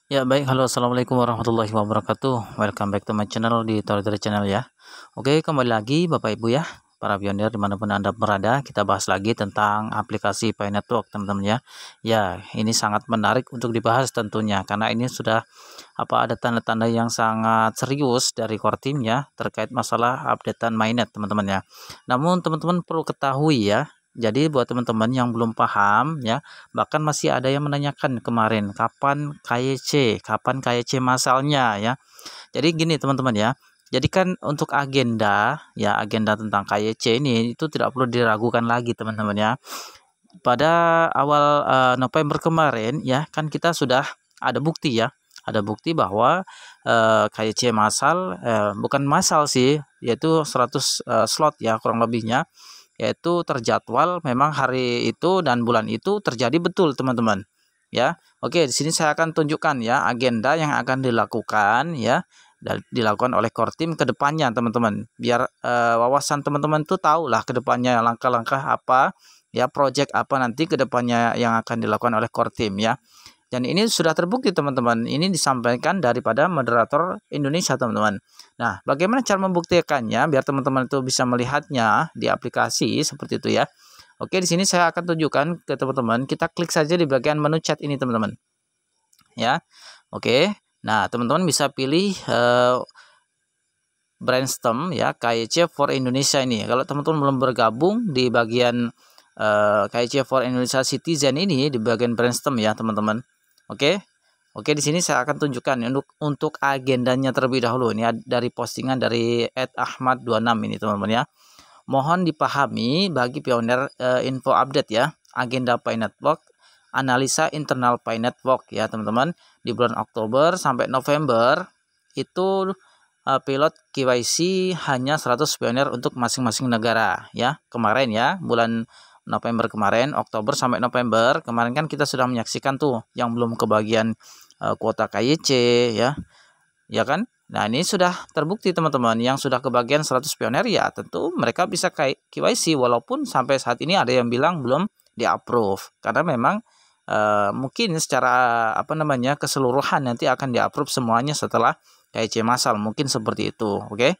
Ya baik, halo assalamualaikum warahmatullahi wabarakatuh. Welcome back to my channel di Tori Channel ya. Oke, kembali lagi Bapak Ibu ya, para pionir dimanapun Anda berada. Kita bahas lagi tentang aplikasi Pi Network teman-teman ya. Ya, ini sangat menarik untuk dibahas tentunya karena ini sudah ada tanda-tanda yang sangat serius dari core team ya terkait masalah updatean mainnet teman-teman ya. Namun teman-teman perlu ketahui ya. Jadi buat teman-teman yang belum paham ya, bahkan masih ada yang menanyakan kemarin kapan KYC masalnya ya. Jadi gini teman-teman ya. Jadi kan untuk agenda ya, agenda tentang KYC ini itu tidak perlu diragukan lagi teman-teman ya. Pada awal November kemarin ya, kan kita sudah ada bukti ya. Ada bukti bahwa KYC massal, bukan massal sih, yaitu 100 slot ya kurang lebihnya, yaitu terjadwal memang hari itu dan bulan itu terjadi betul teman-teman ya. Oke, di sini saya akan tunjukkan ya agenda yang akan dilakukan ya, dan dilakukan oleh core team ke depannya teman-teman, biar wawasan teman-teman tuh tahu lah ke depannya langkah-langkah apa ya, project apa nanti ke depannya yang akan dilakukan oleh core team ya. Dan ini sudah terbukti teman-teman, ini disampaikan daripada moderator Indonesia teman-teman. Nah, bagaimana cara membuktikannya biar teman-teman itu bisa melihatnya di aplikasi seperti itu ya. Oke, di sini saya akan tunjukkan ke teman-teman. Kita klik saja di bagian menu chat ini teman-teman. Ya, oke. Nah, teman-teman bisa pilih brainstorm ya, KYC for Indonesia ini. Kalau teman-teman belum bergabung di bagian KYC for Indonesia Citizen ini, di bagian brainstorm ya teman-teman. Oke. Oke, di sini saya akan tunjukkan untuk agendanya terlebih dahulu. Ini dari postingan dari @ahmad26 ini teman-teman ya. Mohon dipahami bagi pionir info update ya. Agenda Pi Network, analisa internal Pi Network ya teman-teman. Di bulan Oktober sampai November itu pilot KYC hanya 100 pionir untuk masing-masing negara ya. Kemarin ya, bulan November kemarin, Oktober sampai November kemarin kan kita sudah menyaksikan tuh yang belum kebagian kuota KYC ya. Ya kan? Nah, ini sudah terbukti teman-teman, yang sudah kebagian 100 pionir ya tentu mereka bisa KYC, walaupun sampai saat ini ada yang bilang belum di-approve karena memang mungkin secara keseluruhan nanti akan di-approve semuanya setelah KYC massal, mungkin seperti itu. Oke.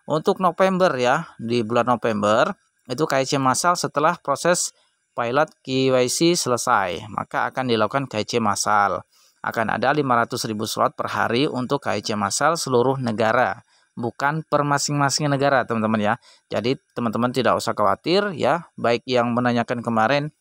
Untuk November ya, di bulan November itu KYC massal setelah proses pilot KYC selesai, maka akan dilakukan KYC massal. Akan ada 500.000 slot per hari untuk KYC massal seluruh negara, bukan per masing-masing negara teman-teman ya. Jadi teman-teman tidak usah khawatir ya, baik yang menanyakan kemarin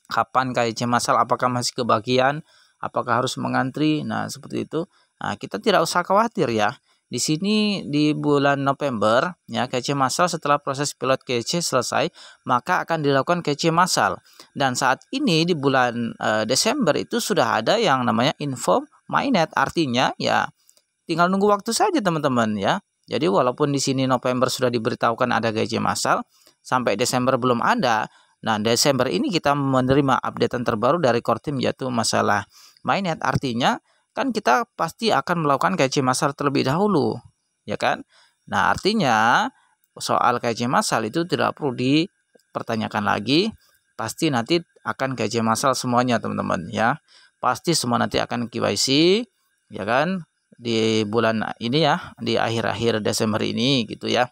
kapan KYC massal, apakah masih kebagian, apakah harus mengantri, nah seperti itu. Nah, kita tidak usah khawatir ya. Di sini di bulan November ya, KYC massal setelah proses pilot KYC selesai, maka akan dilakukan KYC massal. Dan saat ini di bulan Desember itu sudah ada yang namanya info mainnet, artinya ya tinggal nunggu waktu saja teman-teman ya. Jadi walaupun di sini November sudah diberitahukan ada KYC massal, sampai Desember belum ada. Nah, Desember ini kita menerima updatean terbaru dari core team yaitu masalah mainnet, artinya kan kita pasti akan melakukan KYC massal terlebih dahulu, ya kan? Nah, artinya soal KYC massal itu tidak perlu dipertanyakan lagi, pasti nanti akan KYC massal semuanya teman-teman ya. Pasti semua nanti akan KYC, ya kan? Di bulan ini ya, di akhir-akhir Desember ini gitu ya.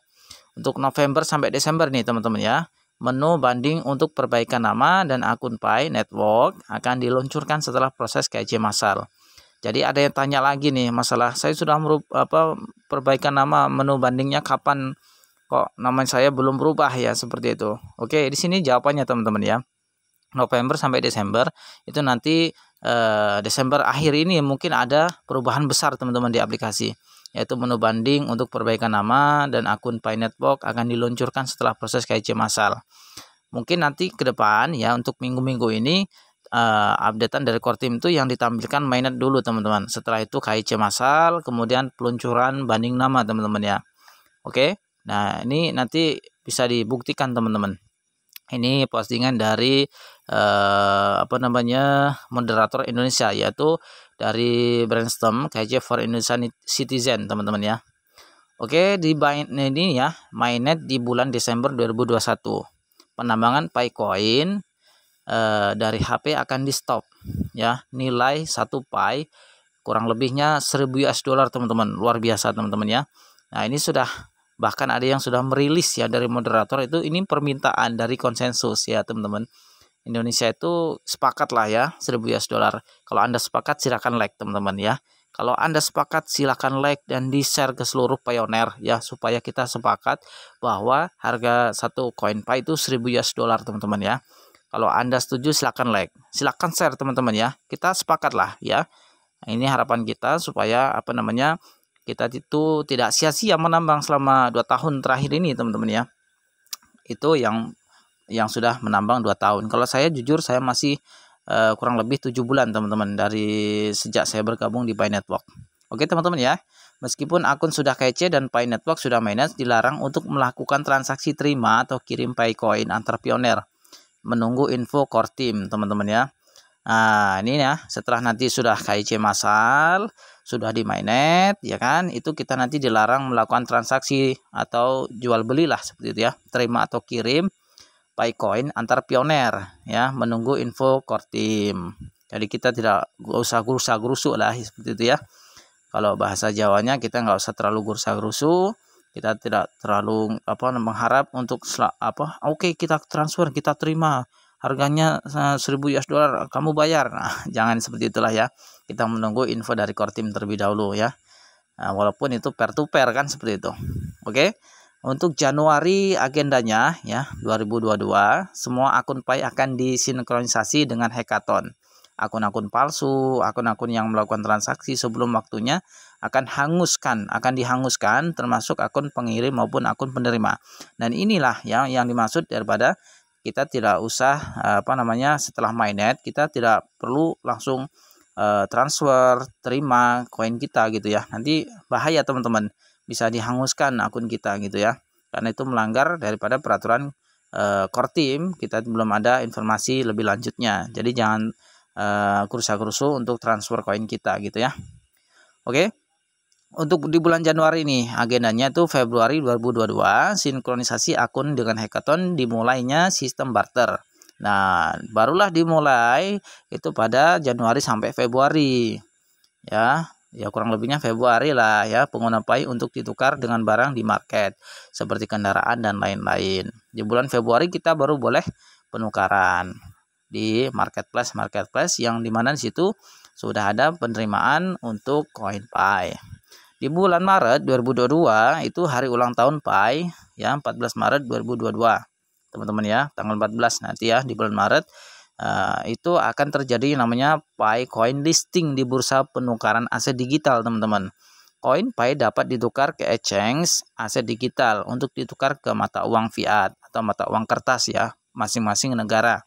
Untuk November sampai Desember nih teman-teman ya. Menu banding untuk perbaikan nama dan akun Pi Network akan diluncurkan setelah proses KYC massal. Jadi ada yang tanya lagi nih masalah saya sudah perbaikan nama, menu bandingnya kapan, kok nama saya belum berubah ya, seperti itu. Oke, di sini jawabannya teman-teman ya. November sampai Desember itu nanti Desember akhir ini mungkin ada perubahan besar teman-teman di aplikasi, yaitu menu banding untuk perbaikan nama dan akun Pi Network akan diluncurkan setelah proses KYC massal. Mungkin nanti ke depan ya, untuk minggu-minggu ini updatean dari core team itu yang ditampilkan mainnet dulu teman-teman. Setelah itu KYC massal, kemudian peluncuran banding nama teman-teman ya. Oke. Nah, ini nanti bisa dibuktikan teman-teman. Ini postingan dari moderator Indonesia, yaitu dari brainstorm KYC for Indonesia Citizen teman-teman ya. Oke, di ini ya, mainnet di bulan Desember 2021. Penambangan Picoin dari HP akan di stop ya. Nilai 1 Pi kurang lebihnya 1000 US dollar teman-teman, luar biasa teman-teman ya. Nah ini sudah, bahkan ada yang sudah merilis ya dari moderator itu, ini permintaan dari konsensus ya teman-teman. Indonesia itu sepakat lah ya 1000 US dollar. Kalau Anda sepakat silakan like teman-teman ya. Kalau Anda sepakat silakan like dan di-share ke seluruh pioner ya, supaya kita sepakat bahwa harga satu koin Pi itu 1000 US dollar teman-teman ya. Kalau Anda setuju silakan like, silakan share teman-teman ya. Kita sepakat lah ya. Nah, ini harapan kita supaya kita itu tidak sia-sia menambang selama 2 tahun terakhir ini teman-teman ya. Itu yang sudah menambang 2 tahun. Kalau saya jujur saya masih kurang lebih 7 bulan teman-teman dari sejak saya bergabung di Pi Network. Oke teman-teman ya. Meskipun akun sudah kece dan Pi Network sudah manage, dilarang untuk melakukan transaksi terima atau kirim Pi coin antar pioner. Menunggu info core team teman-teman ya. Nah ini ya, setelah nanti sudah KIC massal, sudah di mainnet ya kan, itu kita nanti dilarang melakukan transaksi atau jual belilah seperti itu ya, terima atau kirim Pi coin antar pioner ya, menunggu info core team. Jadi kita tidak usah gerusa-gerusu lah seperti itu ya. Kalau bahasa Jawanya kita nggak usah terlalu gerusa-gerusu, kita tidak terlalu mengharap untuk oke, kita transfer, kita terima, harganya 1000 US dollar kamu bayar. Nah, jangan seperti itulah ya. Kita menunggu info dari core team terlebih dahulu ya. Nah, walaupun itu peer to peer kan seperti itu. Oke. Untuk Januari agendanya ya 2022, semua akun Pi akan disinkronisasi dengan hackathon. Akun-akun palsu, akun-akun yang melakukan transaksi sebelum waktunya akan dihanguskan, termasuk akun pengirim maupun akun penerima. Dan inilah yang dimaksud daripada kita tidak usah setelah mainnet kita tidak perlu langsung transfer terima koin kita gitu ya. Nanti bahaya teman-teman, bisa dihanguskan akun kita gitu ya, karena itu melanggar daripada peraturan core team. Kita belum ada informasi lebih lanjutnya, jadi jangan kerusa-kerusu untuk transfer koin kita gitu ya. Oke. Untuk di bulan Januari ini agendanya tuh Februari 2022, sinkronisasi akun dengan hackathon, dimulainya sistem barter. Nah, barulah dimulai itu pada Januari sampai Februari. Ya kurang lebihnya Februari lah ya, pengguna Pi untuk ditukar dengan barang di market seperti kendaraan dan lain-lain. Di bulan Februari kita baru boleh penukaran di marketplace yang dimana di situ sudah ada penerimaan untuk koin Pi. Di bulan Maret 2022 itu hari ulang tahun Pi ya, 14 Maret 2022 teman-teman ya, tanggal 14 nanti ya di bulan Maret. Itu akan terjadi namanya Pi coin listing di bursa penukaran aset digital teman-teman. Koin Pi dapat ditukar ke exchange aset digital untuk ditukar ke mata uang fiat atau mata uang kertas ya, masing-masing negara,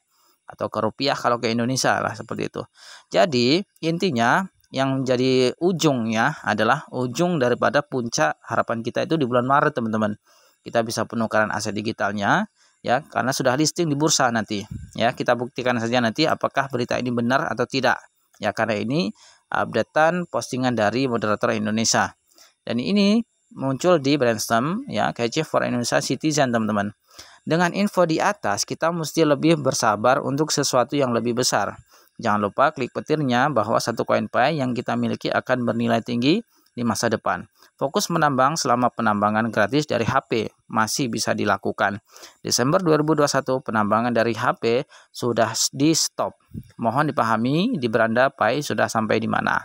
atau ke rupiah kalau ke Indonesia lah seperti itu. Jadi intinya yang menjadi ujungnya adalah ujung daripada puncak harapan kita itu di bulan Maret teman-teman. Kita bisa penukaran aset digitalnya ya, karena sudah listing di bursa nanti ya. Kita buktikan saja nanti apakah berita ini benar atau tidak ya, karena ini updatean postingan dari moderator Indonesia, dan ini muncul di Brainstorm ya, KIC for Indonesia Citizen teman-teman. Dengan info di atas kita mesti lebih bersabar untuk sesuatu yang lebih besar. Jangan lupa klik petirnya bahwa satu koin Pi yang kita miliki akan bernilai tinggi di masa depan. Fokus menambang selama penambangan gratis dari HP masih bisa dilakukan. Desember 2021 penambangan dari HP sudah di stop. Mohon dipahami di beranda Pi sudah sampai di mana.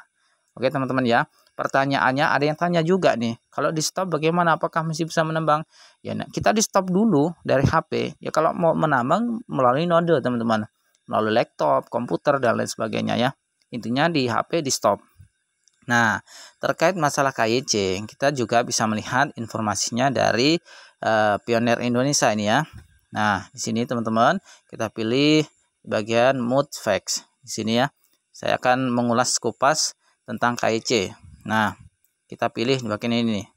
Oke teman-teman ya. Pertanyaannya ada yang tanya juga nih, kalau di stop bagaimana, apakah masih bisa menambang? Ya kita di stop dulu dari HP. Ya kalau mau menambang melalui node teman-teman, melalui laptop, komputer dan lain sebagainya ya. Intinya di HP di stop. Nah, terkait masalah KIC, kita juga bisa melihat informasinya dari Pioner Indonesia ini ya. Nah, di sini teman-teman, kita pilih bagian mood facts. Di sini ya, saya akan mengulas kupas tentang KIC. Nah, kita pilih di bagian ini nih.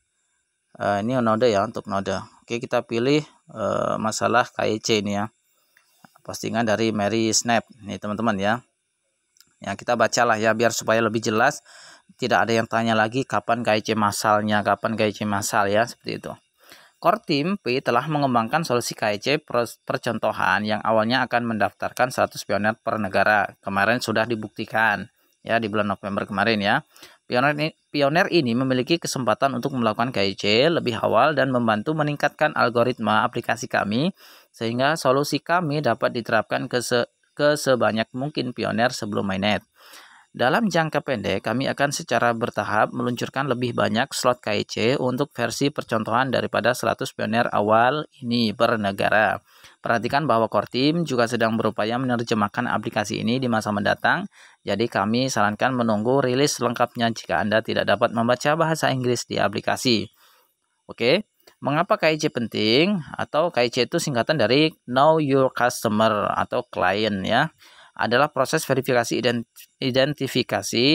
Ini node ya, untuk node. Oke, kita pilih masalah KIC ini ya. Postingan dari Mary Snap. Nih teman-teman ya. Ya, kita bacalah ya biar supaya lebih jelas. Tidak ada yang tanya lagi kapan KIC massalnya, kapan KIC massal ya, seperti itu. Core Team Pi telah mengembangkan solusi KIC percontohan yang awalnya akan mendaftarkan 100 pioner per negara. Kemarin sudah dibuktikan ya di bulan November kemarin ya. Pioneer ini memiliki kesempatan untuk melakukan KIC lebih awal dan membantu meningkatkan algoritma aplikasi kami sehingga solusi kami dapat diterapkan ke sebanyak mungkin pioneer sebelum mainnet. Dalam jangka pendek, kami akan secara bertahap meluncurkan lebih banyak slot KIC untuk versi percontohan daripada 100 pioneer awal ini per negara. Perhatikan bahwa core team juga sedang berupaya menerjemahkan aplikasi ini di masa mendatang, jadi kami sarankan menunggu rilis lengkapnya jika Anda tidak dapat membaca bahasa Inggris di aplikasi. Oke, mengapa KIC penting? Atau KIC itu singkatan dari Know Your Customer atau Client ya. Adalah proses verifikasi identifikasi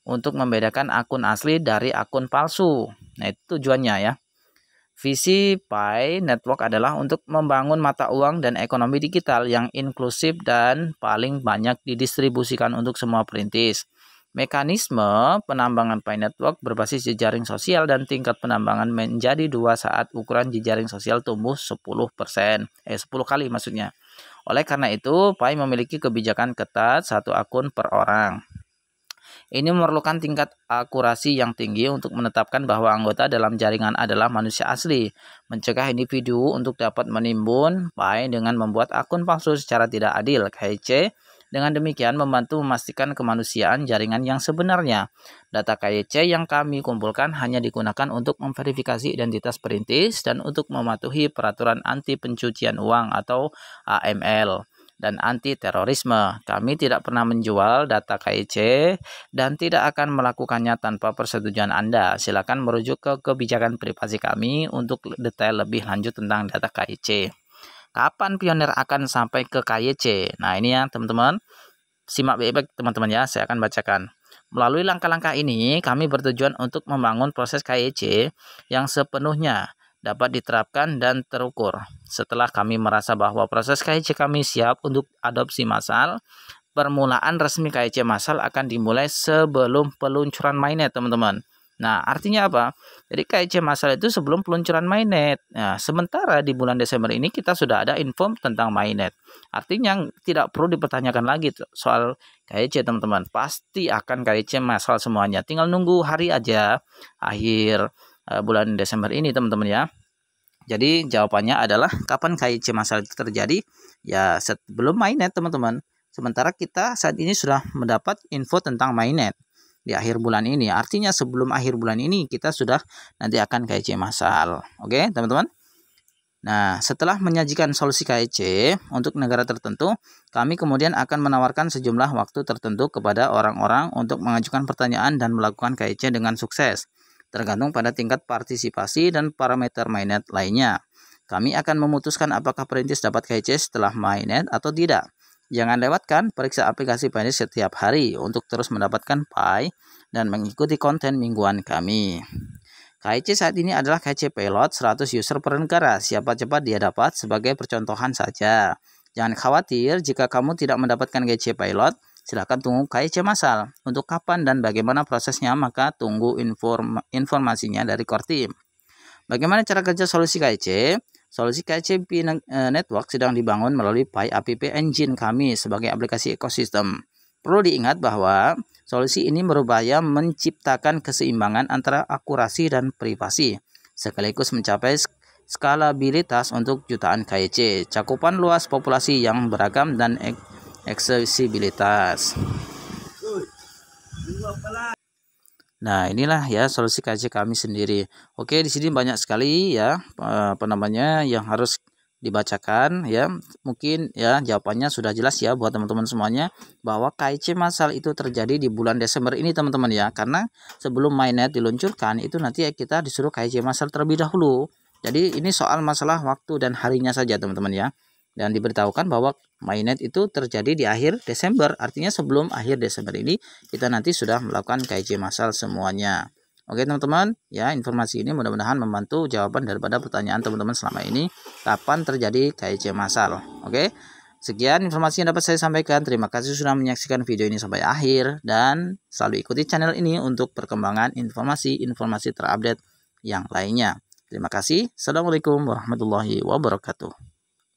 untuk membedakan akun asli dari akun palsu. Nah, itu tujuannya ya. Visi Pi Network adalah untuk membangun mata uang dan ekonomi digital yang inklusif dan paling banyak didistribusikan untuk semua perintis. Mekanisme penambangan Pi Network berbasis jejaring sosial dan tingkat penambangan menjadi 2 saat ukuran jejaring sosial tumbuh 10%. 10 kali maksudnya. Oleh karena itu, Pi memiliki kebijakan ketat 1 akun per orang. Ini memerlukan tingkat akurasi yang tinggi untuk menetapkan bahwa anggota dalam jaringan adalah manusia asli, mencegah individu untuk dapat menimbun Pi dengan membuat akun palsu secara tidak adil, KIC. Dengan demikian membantu memastikan kemanusiaan jaringan yang sebenarnya. Data KIC yang kami kumpulkan hanya digunakan untuk memverifikasi identitas perintis dan untuk mematuhi peraturan anti pencucian uang atau AML dan anti terorisme. Kami tidak pernah menjual data KIC dan tidak akan melakukannya tanpa persetujuan Anda. Silakan merujuk ke kebijakan privasi kami untuk detail lebih lanjut tentang data KIC. Kapan pioneer akan sampai ke KIC? Nah, ini ya teman-teman. Simak baik-baik teman-teman ya, saya akan bacakan. Melalui langkah-langkah ini, kami bertujuan untuk membangun proses KIC yang sepenuhnya dapat diterapkan dan terukur. Setelah kami merasa bahwa proses KIC kami siap untuk adopsi massal, permulaan resmi KIC massal akan dimulai sebelum peluncuran mainnet, teman-teman. Nah, artinya apa? Jadi KIC massal itu sebelum peluncuran mainnet. Nah, sementara di bulan Desember ini kita sudah ada info tentang mainnet. Artinya tidak perlu dipertanyakan lagi soal KIC, teman-teman. Pasti akan KIC massal semuanya. Tinggal nunggu hari aja akhir bulan Desember ini, teman-teman ya. Jadi jawabannya adalah kapan KIC massal itu terjadi? Ya, sebelum mainnet, teman-teman. Sementara kita saat ini sudah mendapat info tentang mainnet di akhir bulan ini. Artinya sebelum akhir bulan ini kita sudah nanti akan KIC massal. Oke, teman-teman. Nah, setelah menyajikan solusi KIC untuk negara tertentu, kami kemudian akan menawarkan sejumlah waktu tertentu kepada orang-orang untuk mengajukan pertanyaan dan melakukan KIC dengan sukses, tergantung pada tingkat partisipasi dan parameter mainnet lainnya. Kami akan memutuskan apakah perintis dapat KIC setelah mainnet atau tidak. Jangan lewatkan periksa aplikasi Pi setiap hari untuk terus mendapatkan Pi dan mengikuti konten mingguan kami. KIC saat ini adalah KIC pilot 100 user per negara. Siapa cepat dia dapat sebagai percontohan saja. Jangan khawatir jika kamu tidak mendapatkan KIC pilot, silakan tunggu KIC massal. Untuk kapan dan bagaimana prosesnya, maka tunggu informasinya dari core team. Bagaimana cara kerja solusi KIC? Solusi KIC Pi Network sedang dibangun melalui Pi App Engine kami sebagai aplikasi ekosistem. Perlu diingat bahwa solusi ini berupaya menciptakan keseimbangan antara akurasi dan privasi, sekaligus mencapai skalabilitas untuk jutaan KIC, cakupan luas populasi yang beragam dan aksesibilitas. Nah, inilah ya solusi KIC kami sendiri. Oke, di sini banyak sekali ya yang harus dibacakan ya. Mungkin ya jawabannya sudah jelas ya buat teman-teman semuanya bahwa KIC massal itu terjadi di bulan Desember ini, teman-teman ya. Karena sebelum mainnet diluncurkan itu nanti kita disuruh KIC massal terlebih dahulu. Jadi ini soal masalah waktu dan harinya saja, teman-teman ya. Dan diberitahukan bahwa mainnet itu terjadi di akhir Desember. Artinya sebelum akhir Desember ini kita nanti sudah melakukan KIC massal semuanya. Oke teman-teman, ya informasi ini mudah-mudahan membantu jawaban daripada pertanyaan teman-teman selama ini. Kapan terjadi KIC massal? Oke, sekian informasi yang dapat saya sampaikan. Terima kasih sudah menyaksikan video ini sampai akhir. Dan selalu ikuti channel ini untuk perkembangan informasi terupdate yang lainnya. Terima kasih. Assalamualaikum warahmatullahi wabarakatuh.